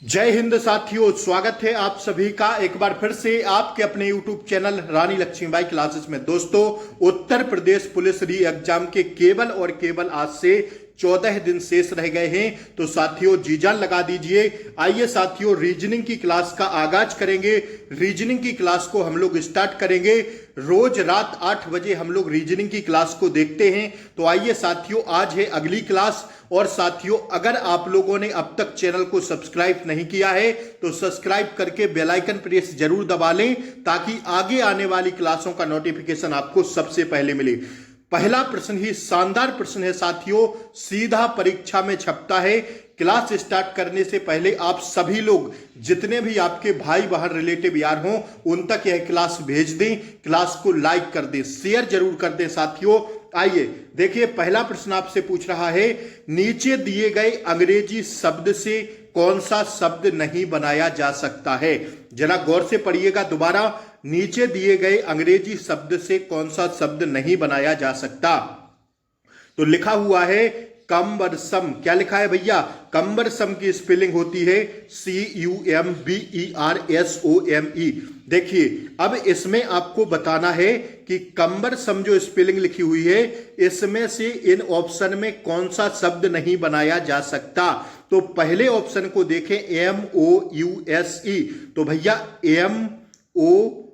जय हिंद साथियों, स्वागत है आप सभी का एक बार फिर से आपके अपने YouTube चैनल रानी लक्ष्मीबाई क्लासेस में। दोस्तों, उत्तर प्रदेश पुलिस री एग्जाम के केवल और केवल आज से 14 दिन शेष रह गए हैं। तो साथियों जी जान लगा दीजिए। आइए साथियों, रीजनिंग की क्लास का आगाज करेंगे। रीजनिंग की क्लास को हम लोग स्टार्ट करेंगे। रोज रात 8 बजे हम लोग रीजनिंग की क्लास को देखते हैं। तो आइए साथियों, आज है अगली क्लास। और साथियों, अगर आप लोगों ने अब तक चैनल को सब्सक्राइब नहीं किया है तो सब्सक्राइब करके बेल आइकन प्रेस जरूर दबा लें, ताकि आगे आने वाली क्लासों का नोटिफिकेशन आपको सबसे पहले मिले। पहला प्रश्न ही शानदार प्रश्न है साथियों, सीधा परीक्षा में छपता है। क्लास स्टार्ट करने से पहले आप सभी लोग, जितने भी आपके भाई बहन रिलेटिव यार हों, उन तक यह क्लास भेज दें। क्लास को लाइक कर दें, शेयर जरूर कर दें साथियों। आइए देखिए, पहला प्रश्न आपसे पूछ रहा है, नीचे दिए गए अंग्रेजी शब्द से कौन सा शब्द नहीं बनाया जा सकता है। जरा गौर से पढ़िएगा दोबारा। नीचे दिए गए अंग्रेजी शब्द से कौन सा शब्द नहीं बनाया जा सकता। तो लिखा हुआ है कम्बरसम। क्या लिखा है भैया? कम्बरसम की स्पेलिंग होती है CUMBERSOME। देखिए, अब इसमें आपको बताना है कि कम्बरसम जो स्पेलिंग लिखी हुई है, इसमें से इन ऑप्शन में कौन सा शब्द नहीं बनाया जा सकता। तो पहले ऑप्शन को देखें, MOUSE। तो भैया MOUSE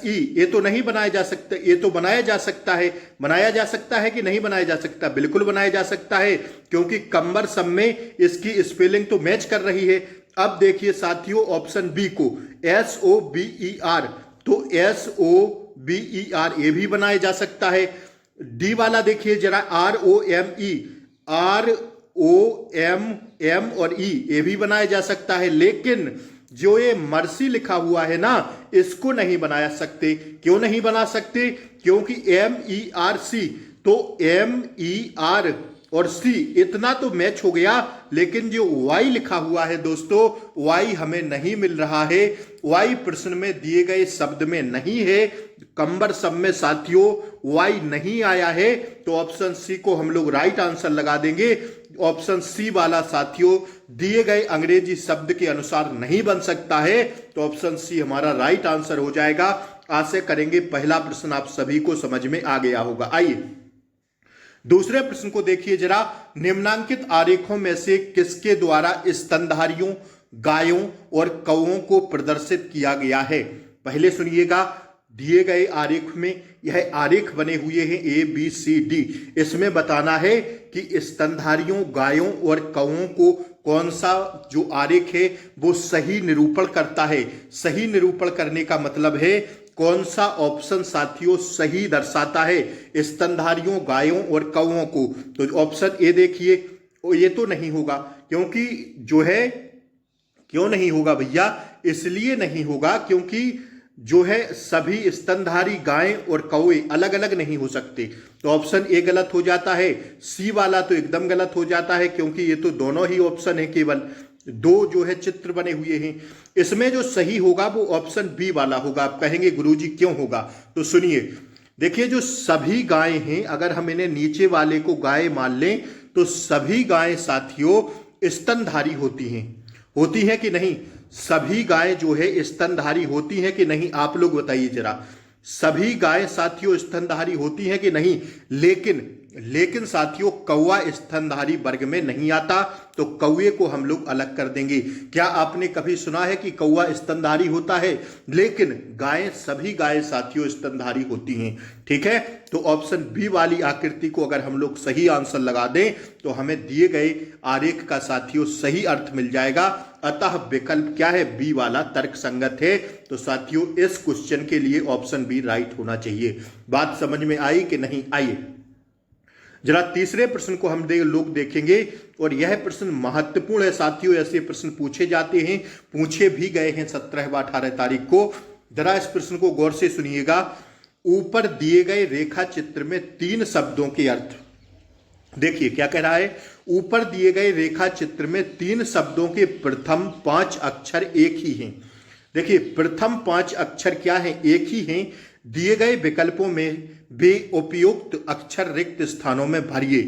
ये तो नहीं बनाया जा सकता, ये तो बनाया जा सकता है। बनाया जा सकता है कि नहीं बनाया जा सकता? बिल्कुल बनाया जा सकता है, क्योंकि कम्बरसम में इसकी स्पेलिंग तो मैच कर रही है। अब देखिए साथियों, ऑप्शन बी को SOBER, तो SOBER ये भी बनाया जा सकता है। डी वाला देखिए जरा, ROME और E ये भी बनाया जा सकता है। लेकिन जो ये मर्सी लिखा हुआ है ना, इसको नहीं बना सकते। क्यों नहीं बना सकते? क्योंकि MERC, तो MER और C इतना तो मैच हो गया, लेकिन जो Y लिखा हुआ है दोस्तों, Y हमें नहीं मिल रहा है। Y प्रश्न में दिए गए शब्द में नहीं है। कम्बरसम में साथियों Y नहीं आया है, तो ऑप्शन सी को हम लोग राइट आंसर लगा देंगे। ऑप्शन सी वाला साथियों दिए गए अंग्रेजी शब्द के अनुसार नहीं बन सकता है, तो ऑप्शन सी हमारा राइट आंसर हो जाएगा। आशा करेंगे पहला प्रश्न आप सभी को समझ में आ गया होगा। आइए दूसरे प्रश्न को देखिए जरा, निम्नांकित आरेखों में से किसके द्वारा स्तनधारियों, गायों और कौओं को प्रदर्शित किया गया है। पहले सुनिएगा, दिए गए आरेख में यह आरेख बने हुए हैं ABCD। इसमें बताना है कि स्तनधारियों, गायों और कौओं को कौन सा जो आरेख है वो सही निरूपण करता है। सही निरूपण करने का मतलब है कौन सा ऑप्शन साथियों सही दर्शाता है स्तनधारियों, गायों और कौओं को। तो ऑप्शन ए देखिए, ये तो नहीं होगा, क्योंकि जो है, क्यों नहीं होगा भैया? इसलिए नहीं होगा क्योंकि जो है सभी स्तनधारी गायें और कौए अलग अलग नहीं हो सकते। तो ऑप्शन ए गलत हो जाता है। सी वाला तो एकदम गलत हो जाता है, क्योंकि ये तो दोनों ही ऑप्शन है, केवल दो जो है चित्र बने हुए हैं। इसमें जो सही होगा वो ऑप्शन बी वाला होगा। आप कहेंगे गुरुजी क्यों होगा? तो सुनिए, देखिए जो सभी गायें हैं, अगर हम इन्हें नीचे वाले को गाय मान लें, तो सभी गायें साथियों स्तनधारी होती हैं कि नहीं? सभी गायें जो है स्तनधारी होती हैं कि नहीं? आप लोग बताइए जरा, सभी गायें साथियों स्तनधारी होती हैं कि नहीं? लेकिन साथियों कौवा स्तनधारी वर्ग में नहीं आता, तो कौवे को हम लोग अलग कर देंगे। क्या आपने कभी सुना है कि कौवा स्तनधारी होता है? लेकिन गायें, सभी गायें साथियों स्तनधारी होती हैं। ठीक है, तो ऑप्शन बी वाली आकृति को अगर हम लोग सही आंसर लगा दें तो हमें दिए गए आरेख का साथियों सही अर्थ मिल जाएगा। अतः विकल्प क्या है? बी वाला तर्क संगत है। तो साथियों इस क्वेश्चन के लिए ऑप्शन बी राइट होना चाहिए। बात समझ में आई कि नहीं? आइए जरा तीसरे प्रश्न को हम लोग देखेंगे, और यह प्रश्न महत्वपूर्ण है साथियों। ऐसे प्रश्न पूछे जाते हैं, पूछे भी गए हैं 17 व 18 तारीख को। जरा इस प्रश्न को गौर से सुनिएगा। ऊपर दिए गए रेखा चित्र में 3 शब्दों के अर्थ देखिए। क्या कह रहा है? ऊपर दिए गए रेखा चित्र में 3 शब्दों के प्रथम 5 अक्षर एक ही हैं। देखिए, प्रथम 5 अक्षर क्या हैं? एक ही हैं। दिए गए विकल्पों में वे उपयुक्त अक्षर रिक्त स्थानों में भरिए।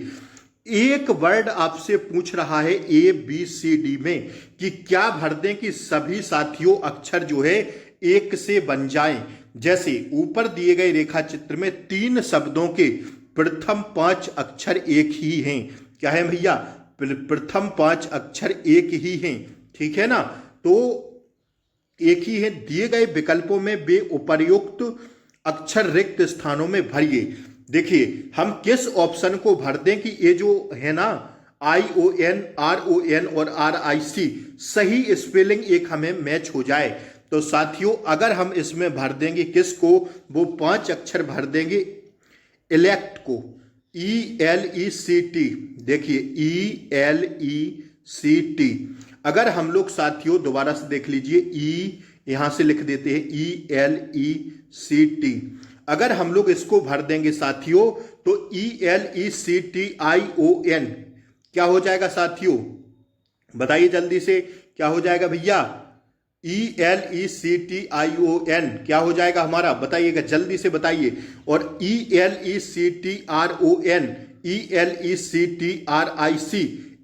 एक वर्ड आपसे पूछ रहा है ए बी सी डी में कि क्या भर दें कि सभी साथियों अक्षर जो है एक से बन जाएं। जैसे ऊपर दिए गए रेखा चित्र में 3 शब्दों के प्रथम 5 अक्षर एक ही हैं। क्या है भैया? प्रथम 5 अक्षर एक ही हैं, ठीक है ना। तो एक ही है। दिए गए विकल्पों में वे उपर्युक्त अक्षर रिक्त स्थानों में भरिए। देखिए हम किस ऑप्शन को भर दें कि ये जो है ना ION RON और RIC सही स्पेलिंग एक हमें मैच हो जाए। तो साथियों अगर हम इसमें भर देंगे किसको, वो 5 अक्षर भर देंगे इलेक्ट को, ELECT। देखिए ELECT। अगर हम लोग साथियों दोबारा से देख लीजिए, यहां से लिख देते हैं ELECT। अगर हम लोग इसको भर देंगे साथियों तो ELECTION क्या हो जाएगा साथियों? बताइए जल्दी से, क्या हो जाएगा भैया? ELECTION क्या हो जाएगा हमारा? बताइएगा जल्दी से बताइए। और ELECTRON ELECTRIC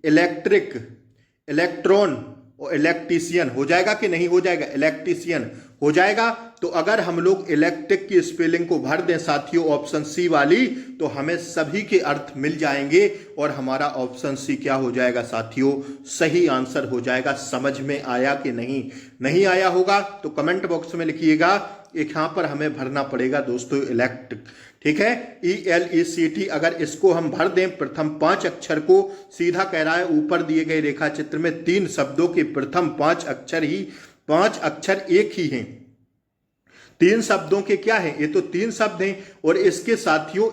इलेक्ट्रिक, इलेक्ट्रॉन और इलेक्ट्रीशियन हो जाएगा कि नहीं हो जाएगा? इलेक्ट्रीशियन हो जाएगा। तो अगर हम लोग इलेक्ट्रिक की स्पेलिंग को भर दें साथियों ऑप्शन सी वाली, तो हमें सभी के अर्थ मिल जाएंगे और हमारा ऑप्शन सी क्या हो जाएगा साथियों? सही आंसर हो जाएगा। समझ में आया कि नहीं? नहीं आया होगा तो कमेंट बॉक्स में लिखिएगा। एक यहां पर हमें भरना पड़ेगा दोस्तों इलेक्ट्रिक, ठीक है, ELECT। अगर इसको हम भर दें प्रथम 5 अक्षर को, सीधा कह रहा है ऊपर दिए गए रेखा चित्र में 3 शब्दों के प्रथम 5 अक्षर एक ही हैं। 3 शब्दों के क्या है? ये तो 3 शब्द हैं और इसके साथियों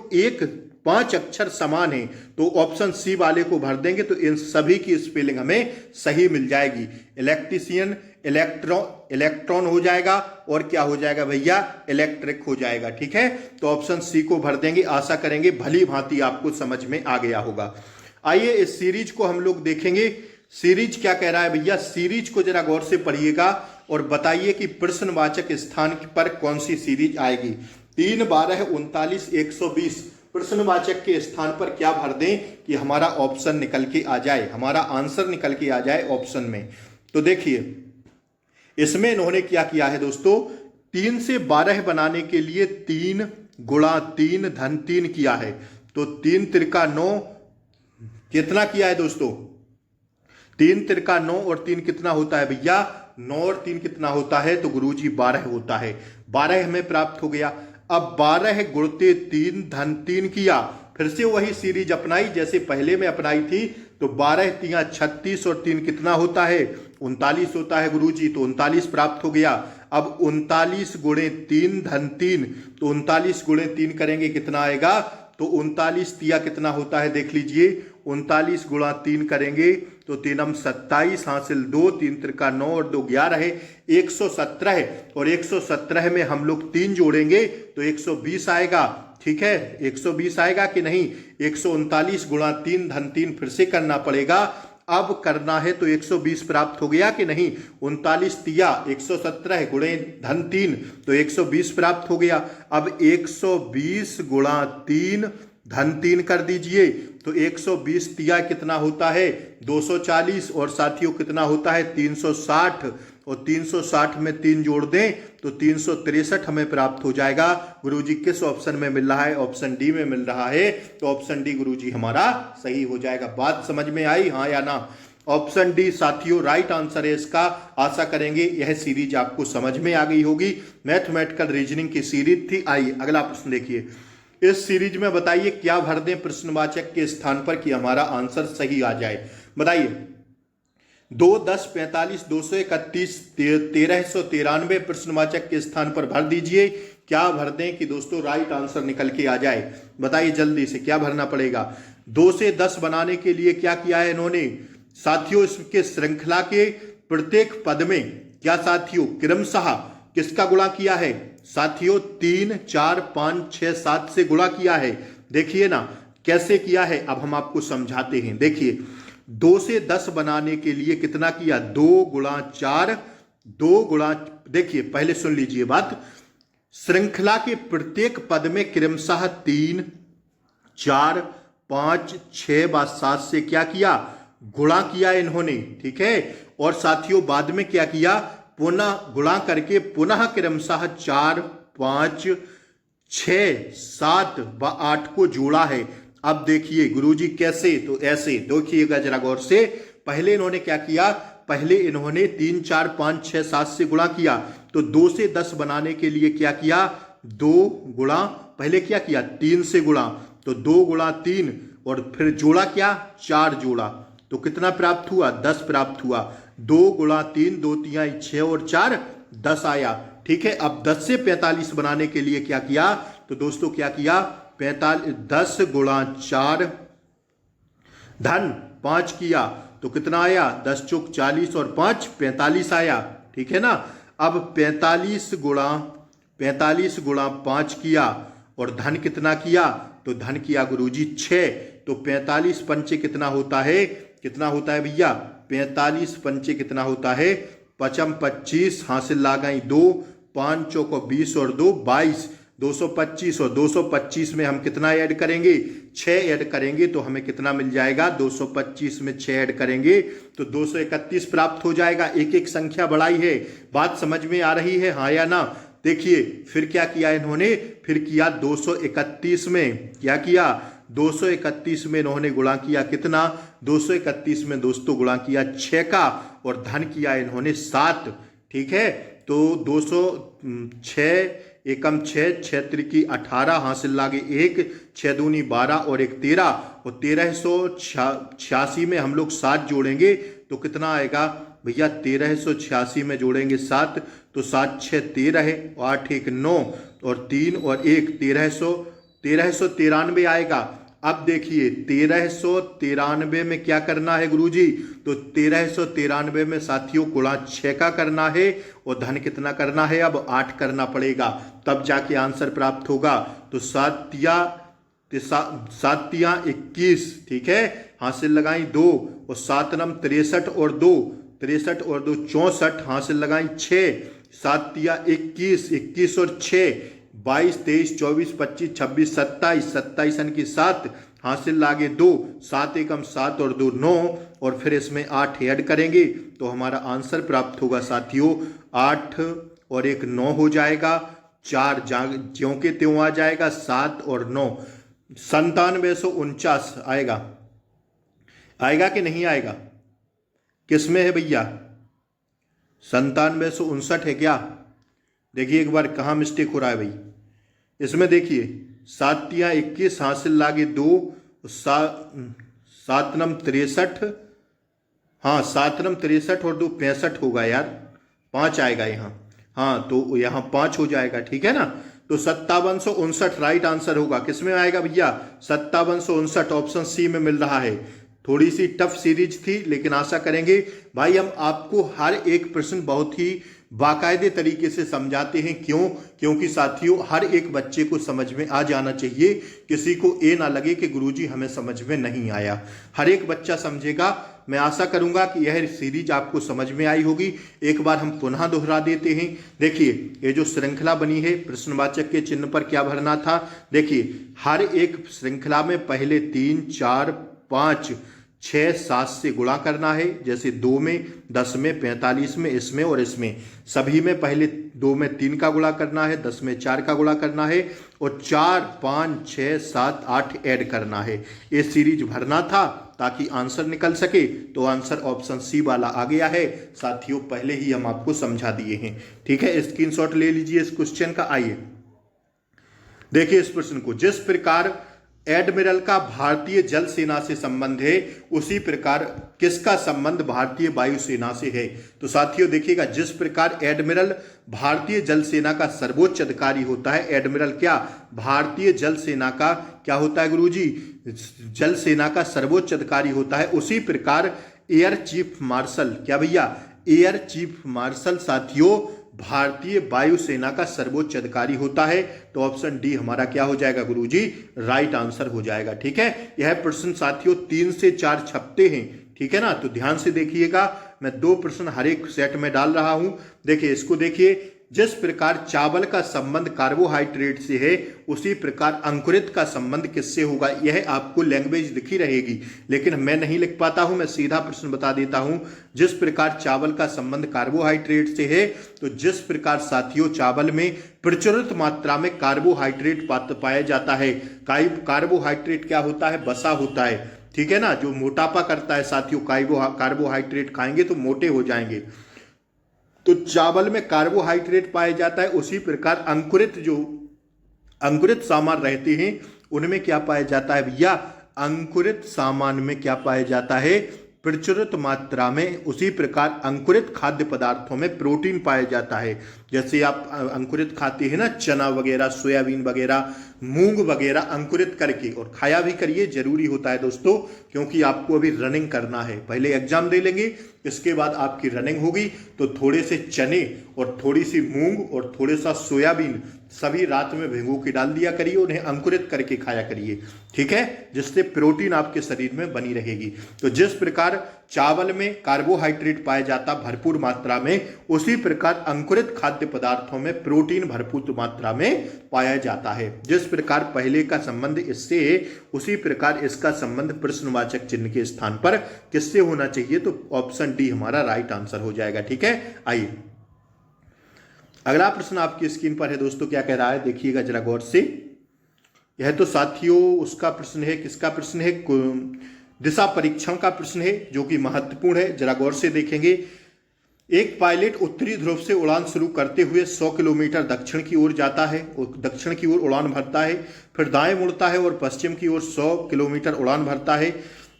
5 अक्षर समान हैं। तो ऑप्शन सी वाले को भर देंगे तो इन सभी की स्पेलिंग हमें सही मिल जाएगी। इलेक्ट्रीशियन, इलेक्ट्रॉन हो जाएगा और क्या हो जाएगा भैया? इलेक्ट्रिक हो जाएगा, ठीक है। तो ऑप्शन सी को भर देंगे। आशा करेंगे भली भांति आपको समझ में आ गया होगा। आइए इस सीरीज को हम लोग देखेंगे। सीरीज क्या कह रहा है भैया? सीरीज को जरा गौर से पढ़िएगा और बताइए कि प्रश्नवाचक स्थान पर कौन सी सीरीज आएगी। 3, 12, 39, 120 प्रश्नवाचक के स्थान पर क्या भर दें कि हमारा ऑप्शन निकल के आ जाए, हमारा आंसर निकल के आ जाए ऑप्शन में। तो देखिए इसमें इन्होंने क्या किया है दोस्तों, 3 से 12 बनाने के लिए 3 गुणा 3 धन 3 किया है। तो 3 तिरका 9 कितना किया है दोस्तों? 3 तिरका 9 और 3 कितना होता है भैया? 9 और 3 कितना होता है? तो गुरुजी 12 होता है। 12 हमें प्राप्त हो गया। अब 12 गुणते 3 धन 3 किया, फिर से वही सीरीज अपनाई जैसे पहले में अपनाई थी। तो 12 तिया 36 और 3 कितना होता है? 39 होता है गुरुजी। तो 39 प्राप्त हो गया। अब 39 गुणे 3 धन 3, तो 39 गुणे 3 करेंगे कितना आएगा? तो 39 तिया कितना होता है देख लीजिए। 39 गुणा 3 करेंगे तो 3 27 हासिल 2, 3 तिरका 9 और 2 11 है, 117। और 117 में हम लोग 3 जोड़ेंगे तो 120 आएगा, ठीक है। 120 आएगा कि नहीं? 139 गुणा 3 धन 3 फिर से करना पड़ेगा। अब करना है तो 120 प्राप्त हो गया कि नहीं? 39 तिया 117 गुणे धन 3 तो 120 प्राप्त हो गया। अब 120 गुणा 3 धन 3 कर दीजिए तो 120 तिया कितना होता है? 240 और साथियों कितना होता है? 360 और 360 में 3 जोड़ दें तो 363 हमें प्राप्त हो जाएगा। गुरुजी किस ऑप्शन में मिल रहा है? ऑप्शन डी में मिल रहा है। तो ऑप्शन डी गुरुजी हमारा सही हो जाएगा। बात समझ में आई, हाँ या ना? ऑप्शन डी साथियों राइट आंसर है इसका। आशा करेंगे यह सीरीज आपको समझ में आ गई होगी। मैथमेटिकल रीजनिंग की सीरीज थी। आइए अगला प्रश्न देखिए। इस सीरीज में बताइए क्या भर दें प्रश्नवाचक के स्थान पर कि हमारा आंसर सही आ जाए। बताइए 2, 10, 45, 231, 1393 प्रश्नवाचक के स्थान पर भर दीजिए। क्या भर दें कि दोस्तों राइट आंसर निकल के आ जाए? बताइए जल्दी से क्या भरना पड़ेगा। 2 से 10 बनाने के लिए क्या किया है इन्होंने साथियों? इसके श्रृंखला के प्रत्येक पद में क्या साथियों क्रमशः किसका गुणा किया है साथियों? 3, 4, 5, 6, 7 से गुणा किया है। देखिए ना कैसे किया है, अब हम आपको समझाते हैं। देखिए 2 से 10 बनाने के लिए कितना किया? 2 गुणा 4, 2 गुणा, देखिए पहले सुन लीजिए बात। श्रृंखला के प्रत्येक पद में क्रमशः 3, 4, 5 6 बाद 7 से क्या किया, गुणा किया इन्होंने, ठीक है। और साथियों बाद में क्या किया, पुनः गुणा करके पुनः क्रमशः 4 5 6 7 व 8 को जोड़ा है। अब देखिए गुरुजी कैसे, तो ऐसे देखिएगा जरा गौर से। पहले इन्होंने क्या किया, पहले इन्होंने 3 4 5 6 7 से गुणा किया, तो 2 से 10 बनाने के लिए क्या किया, 2 गुणा, पहले क्या किया 3 से गुणा, तो 2 गुणा 3 और फिर जोड़ा क्या 4 जोड़ा, तो कितना प्राप्त हुआ 10 प्राप्त हुआ। 2 गुणा 3 2 3 6 और 4 10 आया, ठीक है। अब 10 से 45 बनाने के लिए क्या किया, तो दोस्तों क्या किया 10 गुणा 4 धन 5 किया, तो कितना आया 10 चौक 40 और 5 45 आया, ठीक है ना। अब 45 गुणा 5 किया और धन कितना किया, तो धन किया गुरुजी 6, तो 45 पंचे कितना होता है, कितना होता है भैया 45 पंचे कितना होता है, 5 25 हासिल लगाई 2, 5 चौक 20 और 2 22, 225 और 225 में हम कितना ऐड करेंगे 6 ऐड करेंगे, तो हमें कितना मिल जाएगा 225 में 6 ऐड करेंगे तो 231 प्राप्त हो जाएगा। एक एक संख्या बढ़ाई है, बात समझ में आ रही है हाँ या ना। देखिए फिर क्या किया इन्होंने, फिर किया 231 में, क्या किया 231 में इन्होंने गुणा किया कितना, 231 में दोस्तों गुणा किया 6 का और धन किया इन्होंने 7, ठीक है। तो 206 एकम 6 6 त्रिकी 18 हासिल लागे 1, 6 दूनी 12 और 1 13 और 1386 में हम लोग 7 जोड़ेंगे तो कितना आएगा भैया 1386 में जोड़ेंगे 7 तो 7 6 13 है, 8 1 9 और 3 और 1 1393 आएगा। अब देखिए 1393 में क्या करना है गुरुजी, तो 1393 में साथियों गुणा 6 का करना है और धन कितना करना है, अब 8 करना पड़ेगा तब जाके आंसर प्राप्त होगा। तो 7 तिया 21, ठीक है, हासिल लगाई 2 और 7 नम 63 और 2 64 हासिल लगाई 6, 7 तिया 21 21 और 6 22 23 24 25 26 27 27 की 7 हासिल लागे 2, 7 एकम 7 और 2 9 और फिर इसमें 8 ऐड करेंगे तो हमारा आंसर प्राप्त होगा साथियों 8 और 1 9 हो जाएगा, 4 ज्यों के त्यों आ जाएगा, 7 और 9 9749 आएगा। आएगा कि नहीं आएगा, किस में है भैया 9759 है क्या, देखिए एक बार कहाँ मिस्टेक हो रहा है भाई इसमें। देखिए 7 तिया 21 हासिल लागे 2 7 नम 63, हाँ 7 नम 63 और 2 65 होगा यार, 5 आएगा यहाँ, हाँ तो यहाँ 5 हो जाएगा, ठीक है ना। तो 5759 राइट आंसर होगा, किसमें आएगा भैया 5759 ऑप्शन सी में मिल रहा है। थोड़ी सी टफ सीरीज थी लेकिन आशा करेंगे भाई हम आपको हर एक प्रश्न बहुत ही बाकायदे तरीके से समझाते हैं। क्यों, क्योंकि साथियों हर एक बच्चे को समझ में आ जाना चाहिए, किसी को ये ना लगे कि गुरुजी हमें समझ में नहीं आया, हर एक बच्चा समझेगा। मैं आशा करूंगा कि यह सीरीज आपको समझ में आई होगी। एक बार हम पुनः दोहरा देते हैं। देखिए ये जो श्रृंखला बनी है प्रश्नवाचक के चिन्ह पर क्या भरना था, देखिए हर एक श्रृंखला में पहले 3 4 5 6 7 से गुणा करना है, जैसे 2 में 10 में 45 में इसमें और इसमें, सभी में पहले 2 में 3 का गुणा करना है, 10 में 4 का गुणा करना है और 4 5 6 7 8 ऐड करना है। ये सीरीज भरना था ताकि आंसर निकल सके, तो आंसर ऑप्शन सी वाला आ गया है साथियों, पहले ही हम आपको समझा दिए हैं, ठीक है। स्क्रीनशॉट ले लीजिए इस क्वेश्चन का। आइए देखिए इस प्रश्न को, जिस प्रकार एडमिरल का भारतीय जल सेना से संबंध है उसी प्रकार किसका संबंध भारतीय वायुसेना से है। तो साथियों देखिएगा, जिस प्रकार एडमिरल भारतीय जल सेना का सर्वोच्च अधिकारी होता है, एडमिरल क्या भारतीय जल सेना का क्या होता है गुरुजी, जल सेना का सर्वोच्च अधिकारी होता है, उसी प्रकार एयर चीफ मार्शल क्या भैया, एयर चीफ मार्शल साथियों भारतीय वायुसेना का सर्वोच्च अधिकारी होता है। तो ऑप्शन डी हमारा क्या हो जाएगा गुरुजी, राइट आंसर हो जाएगा, ठीक है। यह प्रश्न साथियों 3 से 4 छपते हैं, ठीक है ना। तो ध्यान से देखिएगा, मैं 2 प्रश्न हर एक सेट में डाल रहा हूं। देखिए इसको देखिए, जिस प्रकार चावल का संबंध कार्बोहाइड्रेट से है, उसी प्रकार अंकुरित का संबंध किससे होगा। यह आपको लैंग्वेज दिखी रहेगी, लेकिन मैं नहीं लिख पाता हूं, मैं सीधा प्रश्न बता देता हूं। जिस प्रकार चावल का संबंध कार्बोहाइड्रेट से है, तो जिस प्रकार साथियों चावल में प्रचुरित मात्रा में कार्बोहाइड्रेट पाया जाता है। कार्बोहाइड्रेट क्या होता है, वसा होता है, ठीक है ना, जो मोटापा करता है साथियों। कार्बोहाइड्रेट खाएंगे तो मोटे हो जाएंगे, तो चावल में कार्बोहाइड्रेट पाया जाता है। उसी प्रकार अंकुरित सामान रहते हैं, उनमें क्या पाया जाता है भैया, अंकुरित सामान में क्या पाया जाता है, प्रचुरित मात्रा में। उसी प्रकार अंकुरित खाद्य पदार्थों में प्रोटीन पाया जाता है। जैसे आप अंकुरित खाते हैं ना, चना वगैरह, सोयाबीन वगैरह, मूंग वगैरह अंकुरित करके, और खाया भी करिए, जरूरी होता है दोस्तों, क्योंकि आपको अभी रनिंग करना है। पहले एग्जाम दे लेंगे, इसके बाद आपकी रनिंग होगी, तो थोड़े से चने और थोड़ी सी मूंग और थोड़े सा सोयाबीन सभी रात में भिगो के डाल दिया करिए, उन्हें अंकुरित करके खाया करिए, ठीक है, जिससे प्रोटीन आपके शरीर में बनी रहेगी। तो जिस प्रकार चावल में कार्बोहाइड्रेट पाया जाता भरपूर मात्रा में, उसी प्रकार अंकुरित खाद्य पदार्थों में प्रोटीन भरपूर मात्रा में पाया जाता है। जिस प्रकार पहले का संबंध इससे है, उसी प्रकार इसका संबंध प्रश्नवाचक चिन्ह के स्थान पर किससे होना चाहिए, तो ऑप्शन डी हमारा राइट आंसर हो जाएगा, ठीक है। आइए अगला प्रश्न आपकी स्क्रीन पर है दोस्तों, क्या कह रहा है, देखिएगा जरा गौर से। यह तो साथियों उसका प्रश्न है, किसका प्रश्न है, दिशा परीक्षण का प्रश्न है, जो कि महत्वपूर्ण है। जरा गौर से देखेंगे। एक पायलट उत्तरी ध्रुव से उड़ान शुरू करते हुए 100 किलोमीटर दक्षिण की ओर जाता है, दक्षिण की ओर उड़ान भरता है, फिर दाएं मुड़ता है और पश्चिम की ओर 100 किलोमीटर उड़ान भरता है,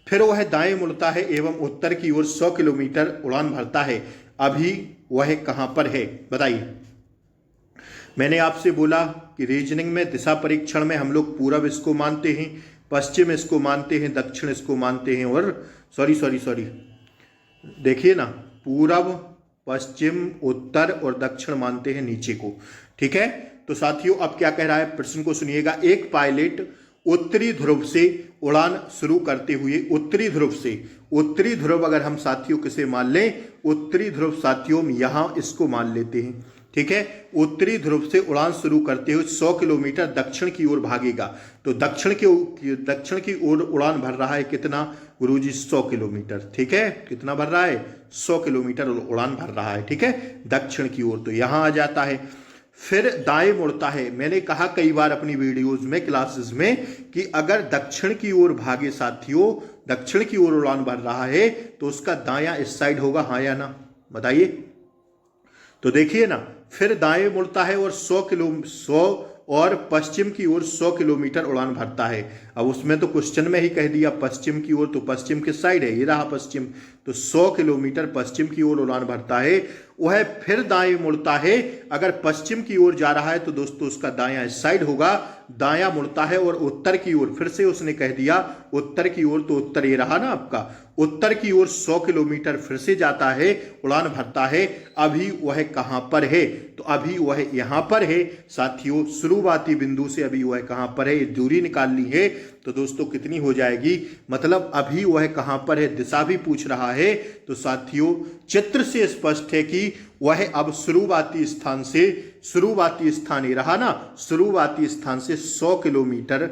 फिर वह दाएं मुड़ता है एवं उत्तर की ओर 100 किलोमीटर उड़ान भरता है। अभी वह कहां पर है, बताइए। मैंने आपसे बोला कि रीजनिंग में, दिशा परीक्षण में हम लोग पूरब इसको मानते हैं, पश्चिम इसको मानते हैं, दक्षिण इसको मानते हैं, और सॉरी देखिए ना, पूरब, पश्चिम, उत्तर और दक्षिण मानते हैं नीचे को, ठीक है। तो साथियों अब क्या कह रहा है, प्रश्न को सुनिएगा। एक पायलट उत्तरी ध्रुव से उड़ान शुरू करते हुए, उत्तरी ध्रुव अगर हम साथियों किसे मान लें, उत्तरी ध्रुव साथियों यहां इसको मान लेते हैं, ठीक है। उत्तरी ध्रुव से उड़ान शुरू करते हुए 100 किलोमीटर दक्षिण की ओर भागेगा। तो दक्षिण की ओर उड़ान भर रहा है कितना गुरुजी, 100 किलोमीटर, ठीक है। कितना भर रहा है, 100 किलोमीटर उड़ान भर रहा है, ठीक है, दक्षिण की ओर। तो यहां आ जाता है, फिर दाएं मुड़ता है। मैंने कहा कई बार अपनी वीडियोस में, क्लासेस में, कि अगर दक्षिण की ओर भागे साथियों, दक्षिण की ओर उड़ान भर रहा है, तो उसका दायां इस साइड होगा, हाँ या ना, बताइए। तो देखिए ना, फिर दाएं मुड़ता है और 100 और पश्चिम की ओर 100 किलोमीटर उड़ान भरता है। अब उसमें तो क्वेश्चन में ही कह दिया पश्चिम की ओर, तो पश्चिम किस साइड है, ये रहा पश्चिम। तो 100 किलोमीटर पश्चिम की ओर उड़ान भरता है। वह फिर दाएं मुड़ता है। अगर पश्चिम की ओर जा रहा है तो दोस्तों उसका दायां इस साइड होगा, दायां मुड़ता है और उत्तर की ओर, फिर से उसने कह दिया उत्तर की ओर, तो उत्तर ये रहा ना आपका, उत्तर की ओर 100 किलोमीटर फिर से जाता है, उड़ान भरता है। अभी वह कहां पर है, तो अभी वह यहां पर है साथियों, शुरुआती बिंदु से अभी वह कहां पर है, ये दूरी निकालनी है। तो दोस्तों कितनी हो जाएगी, मतलब अभी वह कहां पर है, दिशा भी पूछ रहा है। तो साथियों चित्र से स्पष्ट है कि वह अब शुरुआती स्थान ये रहा ना, शुरुआती स्थान से 100 किलोमीटर,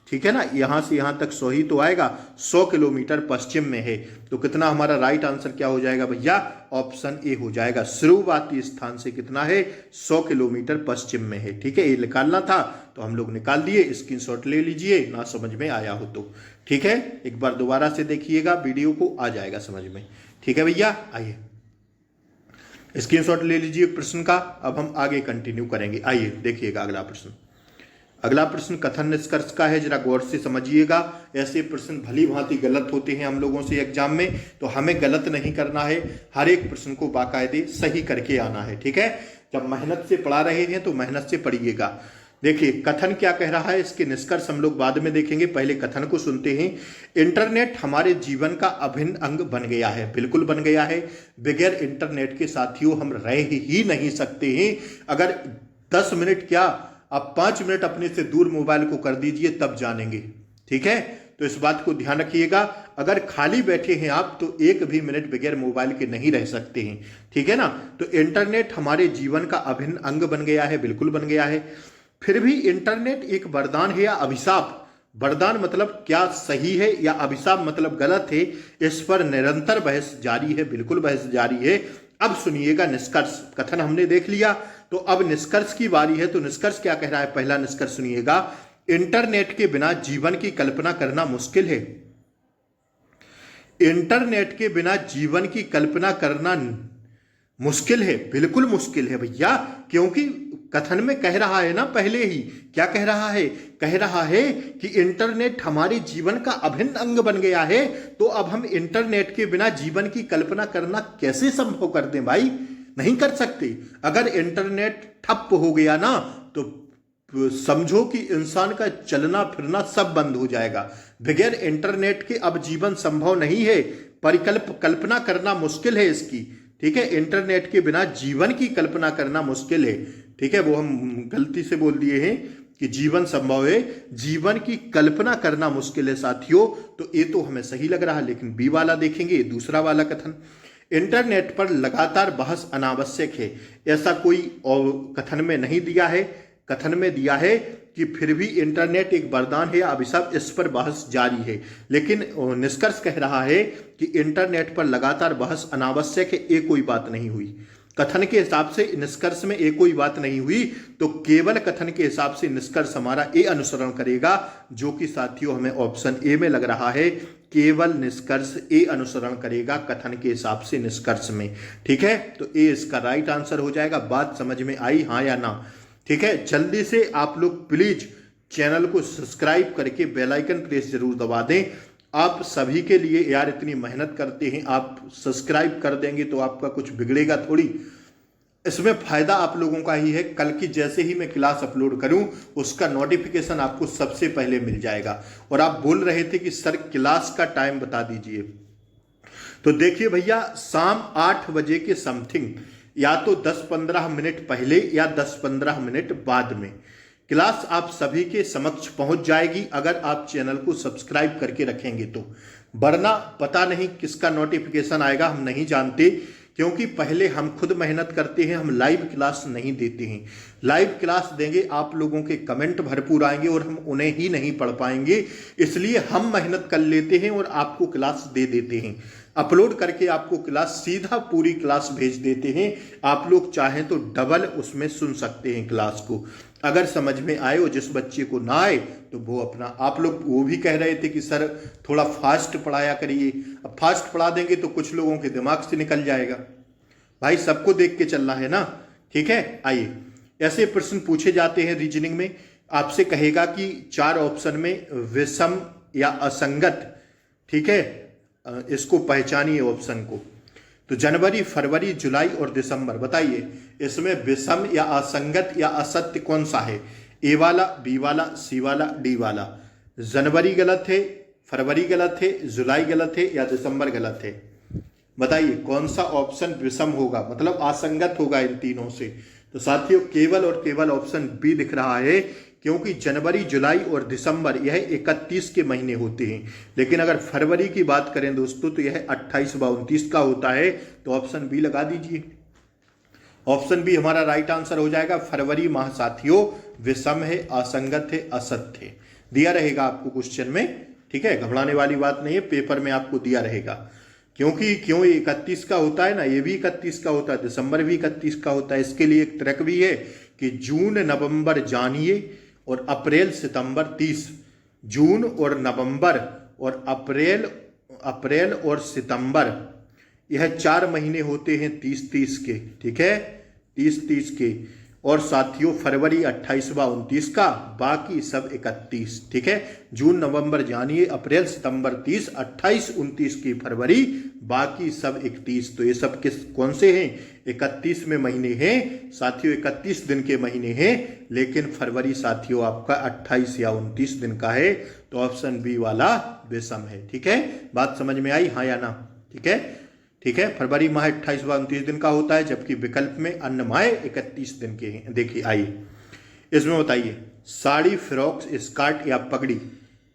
ठीक है ना, यहां से यहां तक 100 ही तो आएगा, 100 किलोमीटर पश्चिम में है। तो कितना हमारा राइट आंसर क्या हो जाएगा भैया, ऑप्शन ए हो जाएगा। शुरुआती स्थान से कितना है, 100 किलोमीटर पश्चिम में है, ठीक है। ये निकालना था तो हम लोग निकाल दिए, स्क्रीनशॉट ले लीजिए, ना समझ में आया हो तो, ठीक है। एक बार दोबारा से देखिएगा वीडियो को, आ जाएगा समझ में, ठीक है भैया। आइए स्क्रीनशॉट ले लीजिए प्रश्न का। अब हम आगे कंटिन्यू करेंगे। आइए देखिएगा अगला प्रश्न। अगला प्रश्न कथन निष्कर्ष का है, जरा गौर से समझिएगा। ऐसे प्रश्न भली भांति गलत होते हैं हम लोगों से एग्जाम में, तो हमें गलत नहीं करना है, हर एक प्रश्न को बाकायदे सही करके आना है, ठीक है। जब मेहनत से पढ़ा रहे हैं तो मेहनत से पढ़िएगा। देखिए कथन क्या कह रहा है, इसके निष्कर्ष हम लोग बाद में देखेंगे, पहले कथन को सुनते हैं। इंटरनेट हमारे जीवन का अभिन्न अंग बन गया है, बिल्कुल बन गया है। बगैर इंटरनेट के साथियों हम रह ही नहीं सकते हैं। अगर 10 मिनट क्या, आप 5 मिनट अपने से दूर मोबाइल को कर दीजिए, तब जानेंगे, ठीक है। तो इस बात को ध्यान रखिएगा। अगर खाली बैठे हैं आप तो एक भी मिनट बगैर मोबाइल के नहीं रह सकते हैं, ठीक है ना। तो इंटरनेट हमारे जीवन का अभिन्न अंग बन गया है, बिल्कुल बन गया है। फिर भी इंटरनेट एक वरदान है या अभिशाप? वरदान मतलब क्या सही है या अभिशाप मतलब गलत है, इस पर निरंतर बहस जारी है, बिल्कुल बहस जारी है। अब सुनिएगा निष्कर्ष। कथन हमने देख लिया, तो अब निष्कर्ष की बारी है। तो निष्कर्ष क्या कह रहा है? पहला निष्कर्ष सुनिएगा, इंटरनेट के बिना जीवन की कल्पना करना मुश्किल है। इंटरनेट के बिना जीवन की कल्पना करना मुश्किल है, बिल्कुल मुश्किल है भैया। क्योंकि कथन में कह रहा है ना, पहले ही क्या कह रहा है? कह रहा है कि इंटरनेट हमारे जीवन का अभिन्न अंग बन गया है। तो अब हम इंटरनेट के बिना जीवन की कल्पना करना कैसे संभव कर दें भाई? नहीं कर सकते। अगर इंटरनेट ठप हो गया ना तो समझो कि इंसान का चलना फिरना सब बंद हो जाएगा। बगैर इंटरनेट के अब जीवन संभव नहीं है, कल्पना करना मुश्किल है इसकी, ठीक है। इंटरनेट के बिना जीवन की कल्पना करना मुश्किल है, ठीक है। वो हम गलती से बोल दिए हैं कि जीवन संभव है, जीवन की कल्पना करना मुश्किल है साथियों। तो ये तो हमें सही लग रहा है, लेकिन बी वाला देखेंगे, दूसरा वाला कथन, इंटरनेट पर लगातार बहस अनावश्यक है। ऐसा कोई और कथन में नहीं दिया है। कथन में दिया है कि फिर भी इंटरनेट एक वरदान है या अभिशाप, इस पर बहस जारी है। लेकिन निष्कर्ष कह रहा है कि इंटरनेट पर लगातार बहस अनावश्यक है, ये कोई बात नहीं हुई। कथन के हिसाब से निष्कर्ष में एक कोई बात नहीं हुई, तो केवल कथन के हिसाब से निष्कर्ष हमारा ए अनुसरण करेगा, जो कि साथियों हमें ऑप्शन ए में लग रहा है। केवल निष्कर्ष ए अनुसरण करेगा कथन के हिसाब से निष्कर्ष में, ठीक है। तो ए इसका राइट आंसर हो जाएगा। बात समझ में आई, हाँ या ना? ठीक है। जल्दी से आप लोग प्लीज चैनल को सब्सक्राइब करके बेल आइकन प्रेस जरूर दबा दें। आप सभी के लिए यार इतनी मेहनत करते हैं, आप सब्सक्राइब कर देंगे तो आपका कुछ बिगड़ेगा थोड़ी, इसमें फायदा आप लोगों का ही है। कल की जैसे ही मैं क्लास अपलोड करूं उसका नोटिफिकेशन आपको सबसे पहले मिल जाएगा। और आप बोल रहे थे कि सर क्लास का टाइम बता दीजिए, तो देखिए भैया शाम 8 बजे के समथिंग, या तो 10-15 मिनट पहले या 10-15 मिनट बाद में क्लास आप सभी के समक्ष पहुंच जाएगी, अगर आप चैनल को सब्सक्राइब करके रखेंगे तो। वरना पता नहीं किसका नोटिफिकेशन आएगा, हम नहीं जानते, क्योंकि पहले हम खुद मेहनत करते हैं, हम लाइव क्लास नहीं देते हैं। लाइव क्लास देंगे आप लोगों के कमेंट भरपूर आएंगे और हम उन्हें ही नहीं पढ़ पाएंगे, इसलिए हम मेहनत कर लेते हैं और आपको क्लास दे देते हैं। अपलोड करके आपको क्लास सीधा पूरी क्लास भेज देते हैं। आप लोग चाहें तो डबल उसमें सुन सकते हैं क्लास को, अगर समझ में आए। और जिस बच्चे को ना आए तो वो अपना, आप लोग वो भी कह रहे थे कि सर थोड़ा फास्ट पढ़ाया करिए। अब फास्ट पढ़ा देंगे तो कुछ लोगों के दिमाग से निकल जाएगा भाई, सबको देख के चलना है ना, ठीक है। आइए, ऐसे प्रश्न पूछे जाते हैं रीजनिंग में। आपसे कहेगा कि 4 ऑप्शन में विषम या असंगत, ठीक है, इसको पहचानिए ऑप्शन को। तो जनवरी, फरवरी, जुलाई और दिसंबर, बताइए इसमें विषम या असंगत या असत्य कौन सा है? ए वाला, बी वाला, सी वाला, डी वाला। जनवरी गलत है, फरवरी गलत है, जुलाई गलत है या दिसंबर गलत है? बताइए कौन सा ऑप्शन विषम होगा, मतलब असंगत होगा इन तीनों से? तो साथियों केवल और केवल ऑप्शन बी दिख रहा है, क्योंकि जनवरी, जुलाई और दिसंबर यह 31 के महीने होते हैं। लेकिन अगर फरवरी की बात करें दोस्तों तो यह 28 व 29 का होता है। तो ऑप्शन बी लगा दीजिए। ऑप्शन बी हमारा राइट आंसर हो जाएगा। फरवरी माह साथियों विषम है, असंगत है, असत्य है। दिया रहेगा आपको क्वेश्चन में, ठीक है, घबराने वाली बात नहीं है, पेपर में आपको दिया रहेगा। क्योंकि क्यों 31 का होता है ना, ये भी 31 का होता है, दिसंबर भी 31 का होता है। इसके लिए एक ट्रिक भी है कि जून, नवंबर जानिए और अप्रैल, सितंबर 30। जून और नवंबर और अप्रैल और सितंबर, यह 4 महीने होते हैं 30-30 के, ठीक है, 30-30 के। और साथियों फरवरी 28 व 29 का, बाकी सब 31, ठीक है। जून, नवंबर जानिए, अप्रैल, सितंबर 30, 28, 29 की फरवरी, बाकी सब 31। तो ये सब किस कौन से हैं? 31 में महीने हैं साथियों, 31 दिन के महीने हैं। लेकिन फरवरी साथियों आपका 28 या 29 दिन का है। तो ऑप्शन बी वाला विषम है, ठीक है। बात समझ में आई, हाँ या ना? ठीक है, ठीक है। फरवरी माह 28 व 29 दिन का होता है, जबकि विकल्प में अन्य माह 31 दिन के हैं। देखिए आइए इसमें बताइए, साड़ी, फ्रॉक्स, स्कर्ट या पगड़ी?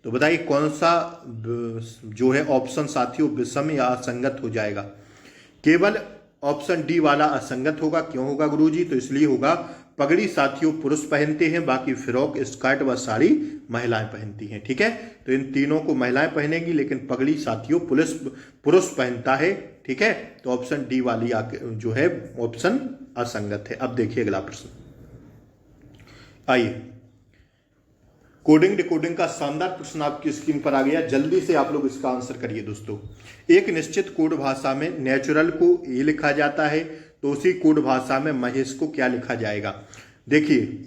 तो बताइए कौन सा जो है ऑप्शन साथियों विषम या असंगत हो जाएगा। केवल ऑप्शन डी वाला असंगत होगा। क्यों होगा गुरुजी? तो इसलिए होगा पगड़ी साथियों पुरुष पहनते हैं, बाकी फ्रॉक स्कर्ट व साड़ी महिलाएं पहनती हैं। ठीक है, तो इन तीनों को महिलाएं पहनेंगी, लेकिन पगड़ी साथियों पुरुष पहनता है। ठीक है, तो ऑप्शन डी वाली जो है ऑप्शन असंगत है। अब देखिए अगला प्रश्न, आइए कोडिंग डिकोडिंग का शानदार प्रश्न आपकी स्क्रीन पर आ गया। जल्दी से आप लोग इसका आंसर करिए दोस्तों। एक निश्चित कोड भाषा में नेचुरल को ए लिखा जाता है, तो उसी कोड भाषा में महेश को क्या लिखा जाएगा? देखिए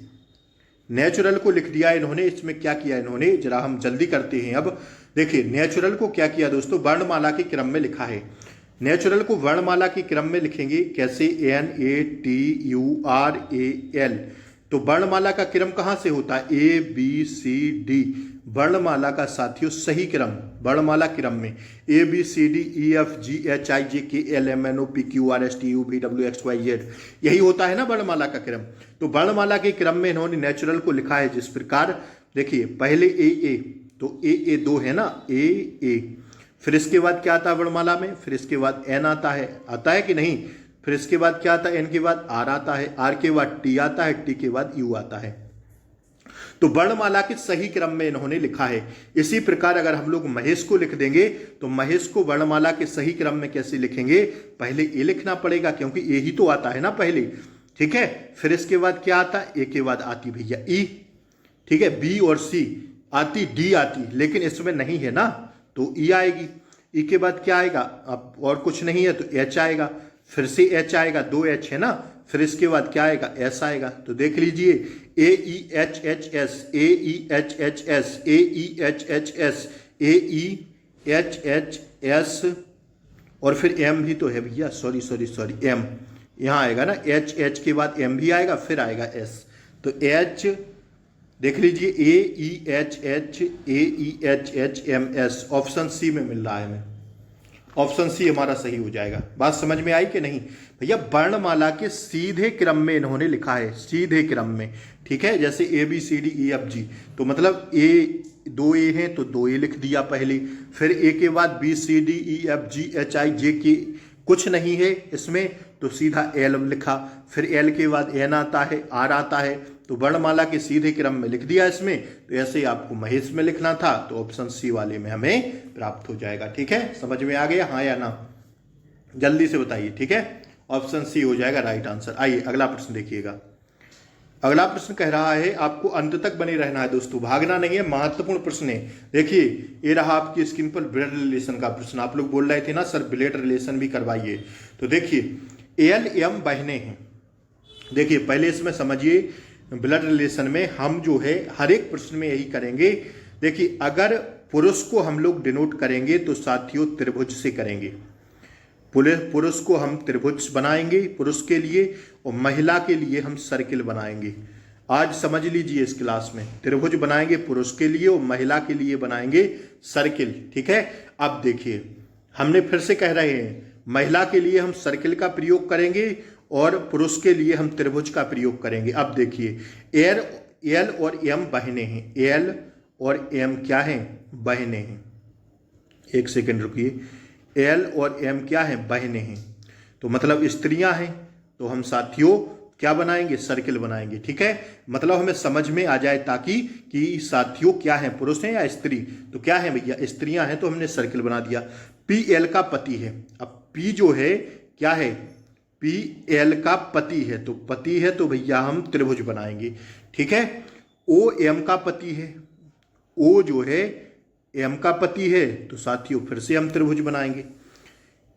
नेचुरल को लिख दिया इन्होंने, इसमें क्या किया इन्होंने, जरा हम जल्दी करते हैं। अब देखिए नेचुरल को क्या किया दोस्तों, वर्णमाला के क्रम में लिखा है। नेचुरल को वर्णमाला के क्रम में लिखेंगे कैसे? NATURAL। तो वर्णमाला का क्रम कहां से होता है? ABCD। वर्णमाला का साथियों सही क्रम वर्णमाला क्रम में ABCDEFGHIJKLMNOPQRSTUVWXYZ यही होता है ना वर्णमाला का क्रम। तो वर्णमाला के क्रम में इन्होंने नेचुरल को लिखा है जिस प्रकार, देखिए पहले AA, तो AA 2 है ना, AA। फिर इसके बाद क्या आता है वर्णमाला में? फिर इसके बाद N आता है कि नहीं? फिर इसके बाद क्या आता है? N के बाद R आता है, R के बाद T आता है, T के बाद U आता है। तो वर्णमाला के सही क्रम में इन्होंने लिखा है। इसी प्रकार अगर हम लोग महेश को लिख देंगे तो महेश को वर्णमाला के सही क्रम में कैसे लिखेंगे? पहले ए लिखना पड़ेगा क्योंकि ए ही तो आता है ना पहले। ठीक है, फिर इसके बाद क्या आता है? ए के बाद आती भैया ई। ठीक है, बी और सी आती, डी आती, लेकिन इसमें नहीं है ना, तो ई आएगी। ई के बाद क्या आएगा? अब और कुछ नहीं है तो एच आएगा, फिर से एच आएगा, 2 एच है ना, फिर इसके बाद क्या आएगा? एस आएगा। तो देख लीजिए AEHHS AEHHS AEHHS AEHHS और फिर M भी तो है भैया, सॉरी M यहाँ आएगा ना, H के बाद M भी आएगा, फिर आएगा S। तो H देख लीजिए AEHH AEHHMS ऑप्शन सी में मिल रहा है हमें। ऑप्शन सी हमारा सही हो जाएगा। बात समझ में आई कि नहीं भैया? वर्णमाला के सीधे क्रम में इन्होंने लिखा है, सीधे क्रम में। ठीक है, जैसे ABCDEFG, तो मतलब ए 2 ए हैं तो 2 ए लिख दिया पहले, फिर ए के बाद BCDEFGHIJK कुछ नहीं है इसमें तो सीधा एल लिखा, फिर एल के बाद एन आता है, आर आता है, तो वर्णमाला के सीधे क्रम में लिख दिया इसमें। तो ऐसे ही आपको महेश में लिखना था, तो ऑप्शन सी वाले में हमें प्राप्त हो जाएगा। ठीक है, समझ में आ गया हाँ या ना? जल्दी से बताइए। ठीक है, ऑप्शन सी हो जाएगा राइट आंसर। आइए अगला प्रश्न देखिएगा। अगला प्रश्न कह रहा है, आपको अंत तक बने रहना है दोस्तों, भागना नहीं है, महत्वपूर्ण प्रश्न है। देखिए ये रहा आपकी स्क्रीन पर ब्लड रिलेशन का प्रश्न। आप लोग बोल रहे थे ना सर ब्लड रिलेशन भी करवाइए, तो देखिए LM बहने हैं। देखिए पहले इसमें समझिए, ब्लड रिलेशन में हम जो है हर एक प्रश्न में यही करेंगे। देखिए अगर पुरुष को हम लोग डिनोट करेंगे तो साथियों त्रिभुज से करेंगे। पुरुष को हम त्रिभुज बनाएंगे पुरुष के लिए, और महिला के लिए हम सर्किल बनाएंगे। आज समझ लीजिए इस क्लास में त्रिभुज बनाएंगे पुरुष के लिए और महिला के लिए बनाएंगे सर्किल। ठीक है, अब देखिए हमने फिर से कह रहे हैं, महिला के लिए हम सर्किल का प्रयोग करेंगे और पुरुष के लिए हम त्रिभुज का प्रयोग करेंगे। अब देखिए एल और एम बहने हैं, एल और एम क्या हैं? बहने हैं। एक सेकंड रुकिए, एल और एम क्या हैं? बहने हैं, तो मतलब स्त्रियां हैं, तो हम साथियों क्या बनाएंगे? सर्किल बनाएंगे। ठीक है, मतलब हमें समझ में आ जाए ताकि कि साथियों क्या है, पुरुष हैं या स्त्री। तो क्या है भैया? स्त्रियां हैं, तो हमने सर्किल बना दिया। पी एल का पति है। अब पी जो है क्या है? पी एल का पति है, तो पति है तो भैया हम त्रिभुज बनाएंगे। ठीक है, ओ एम का पति है, ओ जो है एम का पति है, तो साथियों फिर से हम त्रिभुज बनाएंगे।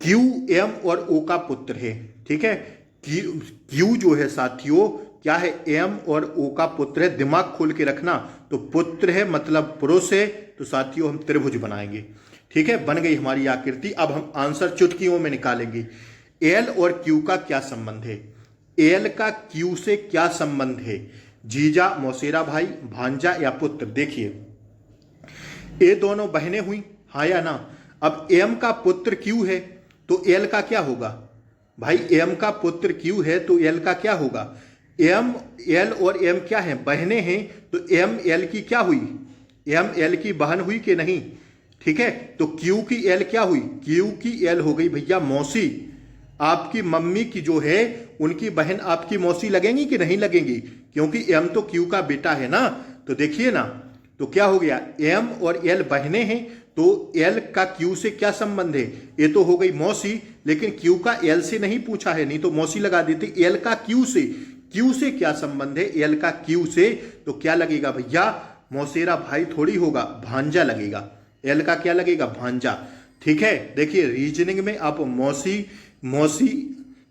क्यू एम और ओ का पुत्र है। ठीक है, क्यू जो है साथियों क्या है? एम और ओ का पुत्र है। दिमाग खोल के रखना, तो पुत्र है मतलब पुरुष है, तो साथियों हम त्रिभुज बनाएंगे। ठीक है, बन गई हमारी आकृति। अब हम आंसर चुटकियों में निकालेंगे। एल और क्यू का क्या संबंध है? एल का क्यू से क्या संबंध है? जीजा, मौसेरा भाई, भांजा या पुत्र? देखिए ये दोनों बहनें हुई, हाँ या ना? अब एम का पुत्र क्यू है तो एल का क्या होगा भाई? एम का पुत्र क्यू है तो एल का क्या होगा? एम, एल और एम क्या है? बहनें हैं, तो एम एल की क्या हुई? एम एल की बहन हुई कि नहीं, ठीक है। तो क्यू की एल क्या हुई, क्यू की एल हो गई भैया मौसी। आपकी मम्मी की जो है उनकी बहन आपकी मौसी लगेंगी कि नहीं लगेंगी, क्योंकि एम तो क्यू का बेटा है ना। तो देखिए ना, तो क्या हो गया, एम और एल बहनें हैं, तो एल का क्यू से क्या संबंध है, ये तो हो गई मौसी, लेकिन क्यू का एल से नहीं पूछा है, नहीं तो मौसी लगा देते। एल का क्यू से, क्यू से क्या संबंध है, एल का क्यू से, तो क्या लगेगा भैया, मौसेरा भाई थोड़ी होगा, भांजा लगेगा। एल का क्या लगेगा, भांजा, ठीक है। देखिए रीजनिंग में आप मौसी मौसी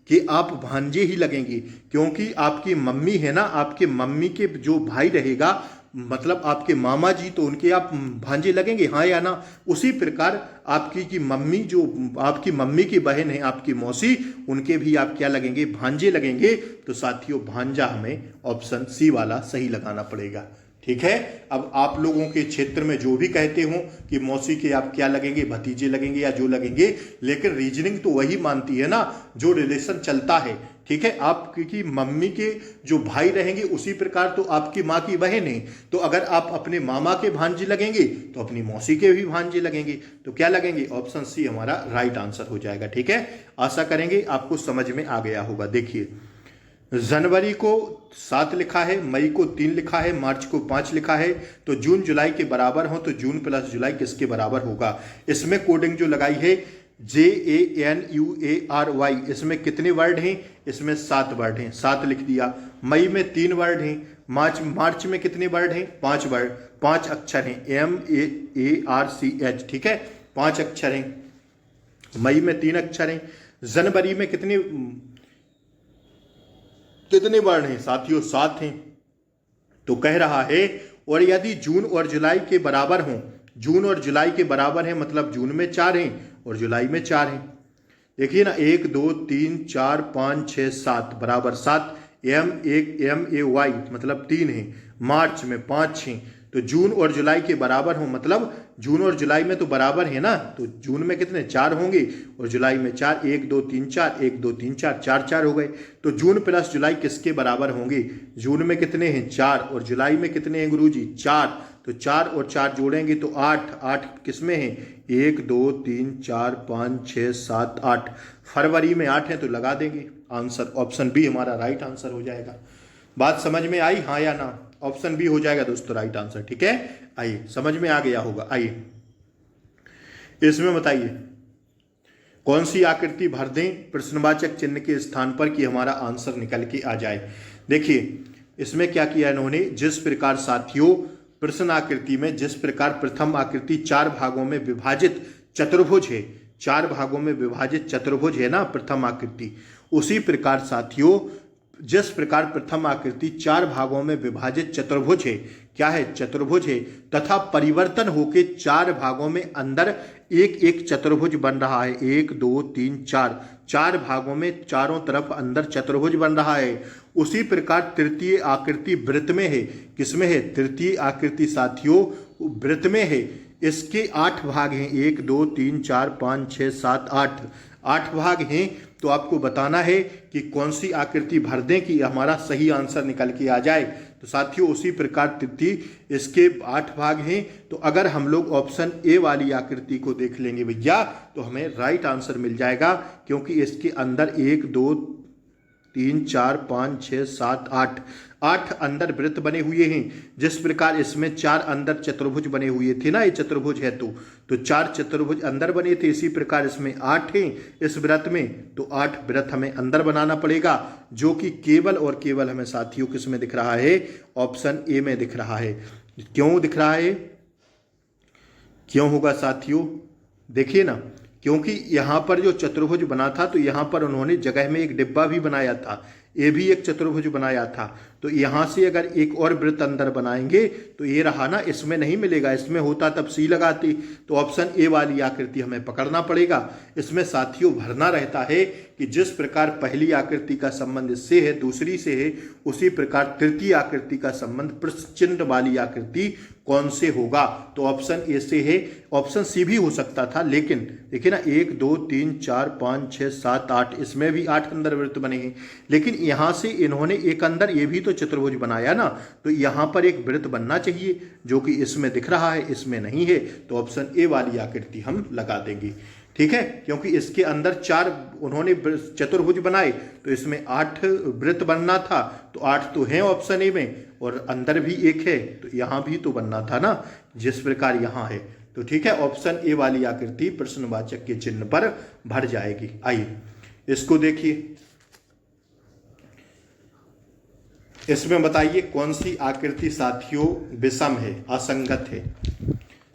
के आप भांजे ही लगेंगे, क्योंकि आपकी मम्मी है ना, आपके मम्मी के जो भाई रहेगा, मतलब आपके मामा जी, तो उनके आप भांजे लगेंगे, हाँ या ना। उसी प्रकार आपकी की मम्मी, जो आपकी मम्मी की बहन है आपकी मौसी, उनके भी आप क्या लगेंगे, भांजे लगेंगे। तो साथियों भांजा हमें ऑप्शन सी वाला सही लगाना पड़ेगा, ठीक है। अब आप लोगों के क्षेत्र में जो भी कहते हो कि मौसी के आप क्या लगेंगे, भतीजे लगेंगे या जो लगेंगे, लेकिन रीजनिंग तो वही मानती है ना जो रिलेशन चलता है, ठीक है। आपकी मम्मी के जो भाई रहेंगे उसी प्रकार तो आपकी माँ की बहन है, तो अगर आप अपने मामा के भांजे लगेंगे तो अपनी मौसी के भी भांजे लगेंगे, तो क्या लगेंगे, ऑप्शन सी हमारा राइट आंसर हो जाएगा, ठीक है। आशा करेंगे आपको समझ में आ गया होगा। देखिए जनवरी को 7 लिखा है, मई को 3 लिखा है, मार्च को 5 लिखा है, तो जून जुलाई के बराबर हो तो जून प्लस जुलाई किसके बराबर होगा। इसमें कोडिंग जो लगाई है JANUARY, इसमें कितने वर्ड हैं, इसमें 7 वर्ड हैं, 7 लिख दिया। मई में 3 वर्ड हैं, मार्च में कितने वर्ड हैं, 5 वर्ड, 5 अक्षर हैं, MAARCH, ठीक है, 5 अक्षर हैं। मई में 3 अक्षर हैं। जनवरी में कितने वर्ड हैं साथियों, 7 हैं। तो कह रहा है और यदि जून और जुलाई के बराबर हों, जून और जुलाई के बराबर हैं मतलब जून में 4 हैं और जुलाई में 4 हैं। देखिए ना, 1 2 3 4 5 6 7 बराबर 7, MAY मतलब 3 है, मार्च में 5 हैं। तो जून और जुलाई के बराबर हो मतलब जून और जुलाई में तो बराबर है ना, तो जून में कितने 4 होंगे और जुलाई में 4, 1 2 3 4, 1 2 3 4, 4 4 हो गए। तो जून प्लस जुलाई किसके बराबर होंगे, जून में कितने हैं 4 और जुलाई में कितने हैं गुरुजी 4, तो 4 और 4 जोड़ेंगे तो 8, 8 किसमें हैं 1 2 3 4 5 6 7 8, फरवरी में 8 है तो लगा देंगे आंसर, ऑप्शन बी हमारा राइट आंसर हो जाएगा। बात समझ में आई, हाँ या ना, ऑप्शन बी हो जाएगा दोस्तों राइट आंसर, ठीक है। आइए समझ में आ गया होगा। आइए इसमें बताइए कौन सी आकृति भर दें प्रश्नवाचक चिन्ह के स्थान पर कि हमारा आंसर निकल के आ जाए। देखिए इसमें क्या किया इन्होंने, जिस प्रकार साथियों प्रश्न आकृति में जिस प्रकार प्रथम आकृति 4 भागों में विभाजित चतुर्भुज है, 4 भागों में विभाजित चतुर्भुज है ना प्रथम आकृति, उसी प्रकार साथियों जिस प्रकार प्रथम आकृति 4 भागों में विभाजित चतुर्भुज है, क्या है चतुर्भुज है, तथा परिवर्तन होके 4 भागों में अंदर एक एक चतुर्भुज बन रहा है, 1 2 3 4, 4 भागों में चारों तरफ अंदर चतुर्भुज बन रहा है। उसी प्रकार तृतीय आकृति वृत्त में है, किसमें है, तृतीय आकृति साथियों वृत्त में है। इसके 8 भाग हैं, 1 2 3 4 5 6 7 8, 8 भाग हैं। तो आपको बताना है कि कौन सी आकृति भर दें कि हमारा सही आंसर निकल के आ जाए। तो साथियों उसी प्रकार तृतीय, इसके 8 भाग हैं। तो अगर हम लोग ऑप्शन ए वाली आकृति को देख लेंगे भैया तो हमें राइट आंसर मिल जाएगा, क्योंकि इसके अंदर 1 2 3 4 5 6 7 8, 8 अंदर वृत्त बने हुए हैं। जिस प्रकार इसमें 4 अंदर चतुर्भुज बने हुए थे ना, ये चतुर्भुज है तो 4 चतुर्भुज अंदर बने थे, इसी प्रकार इसमें 8 हैं इस वृत्त में, तो 8 वृत्त हमें अंदर बनाना पड़ेगा, जो कि केवल और केवल हमें साथियों किस में दिख रहा है, ऑप्शन ए में दिख रहा है। क्यों दिख रहा है, क्यों होगा साथियों, देखिए ना, क्योंकि यहाँ पर जो चतुर्भुज बना था तो यहाँ पर उन्होंने जगह में एक डिब्बा भी बनाया था, ये भी एक चतुर्भुज बनाया था। तो यहाँ से अगर एक और वृत्त अंदर बनाएंगे तो ये रहा ना, इसमें नहीं मिलेगा, इसमें होता तब सी लगाती। तो ऑप्शन ए वाली आकृति हमें पकड़ना पड़ेगा। इसमें साथियों भरना रहता है कि जिस प्रकार पहली आकृति का संबंध इससे है, दूसरी से है, उसी प्रकार तृतीय आकृति का संबंध प्रश्न चिन्ह वाली आकृति कौन से होगा। तो ऑप्शन ए से है, ऑप्शन सी भी हो सकता था, लेकिन देखिए ना 1 2 3 4 5 6 7 8, इसमें भी 8 अंदर वृत्त बने हैं, लेकिन यहां से इन्होंने एक अंदर ये भी तो चतुर्भुज बनाया ना, तो यहां पर एक वृत्त बनना चाहिए जो कि इसमें दिख रहा है, इसमें नहीं है, तो ऑप्शन ए वाली आकृति हम लगा देंगे। ठीक है, क्योंकि इसके अंदर 4 उन्होंने चतुर्भुज बनाए तो इसमें 8 वृत्त बनना था, तो 8 तो है ऑप्शन ए में, और अंदर भी एक है, तो यहां भी तो बनना था ना, जिस प्रकार यहां है। तो ठीक है, ऑप्शन ए वाली आकृति प्रश्नवाचक के चिन्ह पर भर जाएगी। आइए इसको देखिए, इसमें बताइए कौन सी आकृति साथियों विषम है, असंगत है।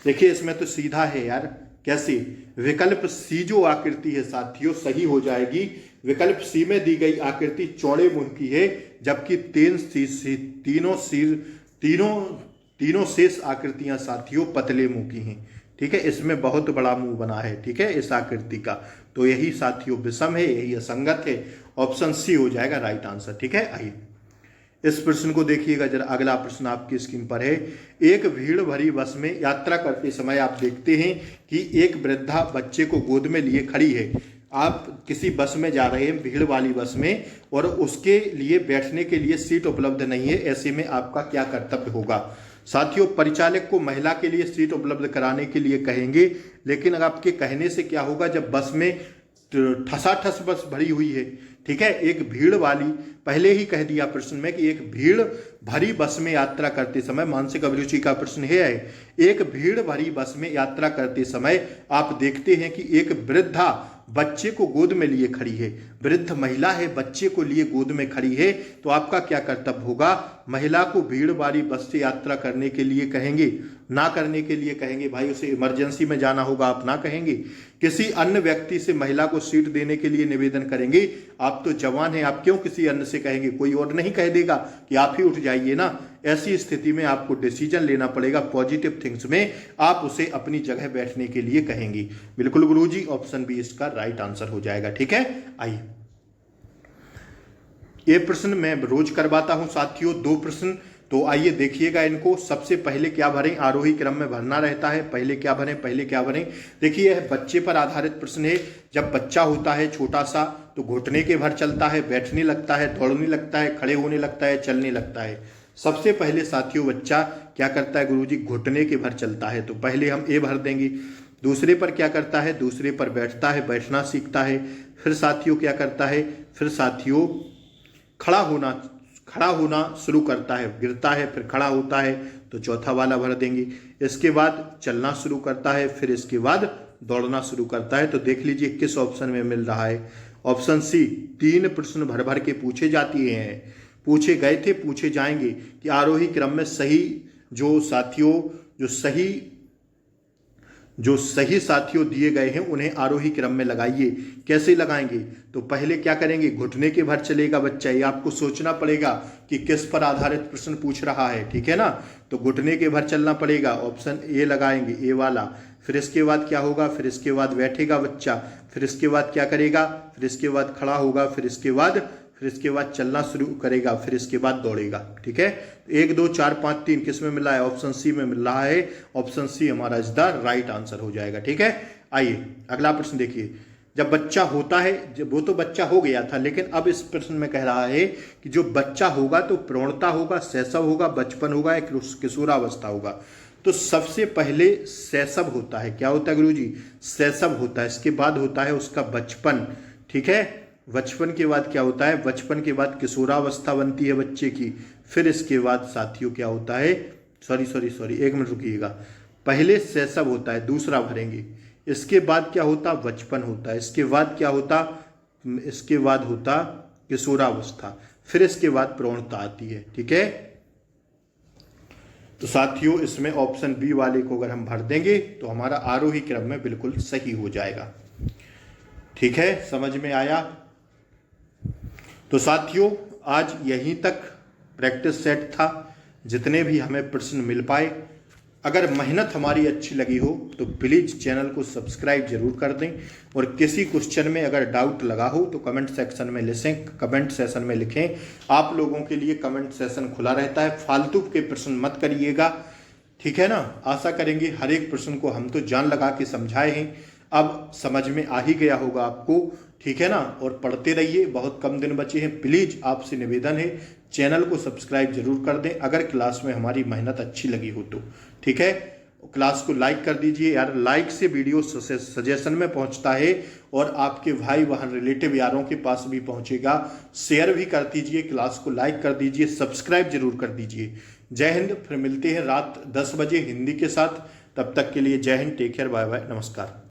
देखिए इसमें तो सीधा है यार, कैसे? विकल्प सी जो आकृति है साथियों सही हो जाएगी। विकल्प सी में दी गई आकृति चौड़े मुंह की है, जबकि तीनों शेष आकृतियां साथियों पतले मुंह की हैं। ठीक है, इसमें बहुत बड़ा मुंह बना है, ठीक है, इस आकृति का, तो यही साथियों विषम है, यही असंगत है। ऑप्शन सी हो जाएगा राइट आंसर। ठीक है, आइए इस प्रश्न को देखिएगा जरा। अगला प्रश्न आपकी स्क्रीन पर है। एक भीड़ भरी बस में यात्रा करते समय आप देखते हैं कि एक वृद्धा बच्चे को गोद में लिए खड़ी है। आप किसी बस में जा रहे हैं, भीड़ वाली बस में, और उसके लिए बैठने के लिए सीट उपलब्ध नहीं है, ऐसे में आपका क्या कर्तव्य होगा? साथियों, परिचालक को महिला के लिए सीट उपलब्ध कराने के लिए कहेंगे, लेकिन आपके कहने से क्या होगा जब बस में ठसाठस बस भरी हुई है। ठीक है, एक भीड़ वाली, पहले ही कह दिया प्रश्न में कि एक भीड़ भरी बस में यात्रा करते समय, मानसिक अभिरुचि का प्रश्न है, एक भीड़ भरी बस में यात्रा करते समय आप देखते हैं कि एक वृद्धा बच्चे को गोद में लिए खड़ी है। वृद्ध महिला है, बच्चे को लिए गोद में खड़ी है, तो आपका क्या कर्तव्य होगा? महिला को भीड़ वाली बस से यात्रा करने के लिए कहेंगे, ना करने के लिए कहेंगे, भाई उसे इमरजेंसी में जाना होगा, आप ना कहेंगे। किसी अन्य व्यक्ति से महिला को सीट देने के लिए निवेदन करेंगे, आप तो जवान हैं, आप क्यों किसी अन्य से कहेंगे? कोई और नहीं कह देगा कि आप ही उठ जाइए ना। ऐसी स्थिति में आपको डिसीजन लेना पड़ेगा, पॉजिटिव थिंग्स में आप उसे अपनी जगह बैठने के लिए कहेंगे। बिल्कुल गुरुजी, ऑप्शन बी इसका राइट आंसर हो जाएगा। ठीक है, आइए ये प्रश्न मैं रोज करवाता हूं साथियों, 2 प्रश्न, तो आइए देखिएगा इनको। सबसे पहले क्या भरें, आरोही क्रम में भरना रहता है, पहले क्या भरें। देखिए यह बच्चे पर आधारित प्रश्न है। जब बच्चा होता है छोटा सा तो घुटने के भर चलता है, बैठने लगता है, दौड़ने लगता है, खड़े होने लगता है, चलने लगता है। सबसे पहले साथियों बच्चा क्या करता है गुरुजी? घुटने के भर चलता है, तो पहले हम ए भर देंगे। दूसरे पर क्या करता है? दूसरे पर बैठता है, बैठना सीखता है। फिर साथियों क्या करता है? फिर साथियों खड़ा होना शुरू करता है, गिरता है फिर खड़ा होता है, तो चौथा वाला भर देंगे। इसके बाद चलना शुरू करता है, फिर इसके बाद दौड़ना शुरू करता है। तो देख लीजिए किस ऑप्शन में मिल रहा है। ऑप्शन सी, 3 प्रश्न भर भर के पूछे जाते हैं, पूछे गए थे, पूछे जाएंगे कि आरोही क्रम में सही जो सही साथियों दिए गए हैं उन्हें आरोही क्रम में लगाइए। कैसे लगाएंगे? तो पहले क्या करेंगे? घुटने के भर चलेगा बच्चा, ये आपको सोचना पड़ेगा कि किस पर आधारित प्रश्न पूछ रहा है, ठीक है ना। तो घुटने के भर चलना पड़ेगा, ऑप्शन ए लगाएंगे, ए वाला। फिर इसके बाद क्या होगा? फिर इसके बाद बैठेगा बच्चा, फिर इसके बाद क्या करेगा? फिर इसके बाद खड़ा होगा, फिर इसके बाद चलना शुरू करेगा, फिर इसके बाद दौड़ेगा। ठीक है, 1 2 4 5 3 किस में मिला है? ऑप्शन सी में मिल रहा है। ऑप्शन सी हमारा इज द राइट आंसर हो जाएगा। ठीक है, आइए अगला प्रश्न देखिए। जब बच्चा होता है, जब वो तो बच्चा हो गया था, लेकिन अब इस प्रश्न में कह रहा है कि जो बच्चा होगा तो प्रौढ़ता होगा, शैशव होगा, बचपन होगा, एक किशोरावस्था होगा। तो सबसे पहले शैशव होता है। क्या होता है गुरुजी? शैशव होता है। इसके बाद होता है उसका बचपन। ठीक है, बचपन के बाद क्या होता है? बचपन के बाद किशोरावस्था बनती है बच्चे की। फिर इसके बाद साथियों क्या होता है? सॉरी 1 मिनट रुकिएगा। पहले शैशव होता है, दूसरा भरेंगे। इसके बाद क्या होता? बचपन होता है। इसके बाद क्या होता? इसके बाद होता किशोरावस्था। फिर इसके बाद प्रौढ़ता आती है। ठीक है, तो साथियों इसमें ऑप्शन बी वाले को अगर हम भर देंगे तो हमारा आरोही क्रम में बिल्कुल सही हो जाएगा। ठीक है, समझ में आया? तो साथियों आज यहीं तक प्रैक्टिस सेट था, जितने भी हमें प्रश्न मिल पाए। अगर मेहनत हमारी अच्छी लगी हो तो प्लीज़ चैनल को सब्सक्राइब जरूर कर दें, और किसी क्वेश्चन में अगर डाउट लगा हो तो कमेंट सेक्शन में लिखें। आप लोगों के लिए कमेंट सेशन खुला रहता है, फालतू के प्रश्न मत करिएगा। ठीक है ना, आशा करेंगे हर एक प्रश्न को हम तो जान लगा के समझाए हैं। अब समझ में आ ही गया होगा आपको, ठीक है ना। और पढ़ते रहिए, बहुत कम दिन बचे हैं। प्लीज आपसे निवेदन है, चैनल को सब्सक्राइब जरूर कर दें अगर क्लास में हमारी मेहनत अच्छी लगी हो तो, ठीक है। क्लास को लाइक कर दीजिए यार, लाइक से वीडियो सजेशन में पहुंचता है और आपके भाई बहन रिलेटिव यारों के पास भी पहुंचेगा। शेयर भी कर दीजिए, क्लास को लाइक कर दीजिए, सब्सक्राइब जरूर कर दीजिए। जय हिंद। फिर मिलते हैं रात 10 बजे हिंदी के साथ। तब तक के लिए जय हिंद, टेक केयर, बाय बाय, नमस्कार।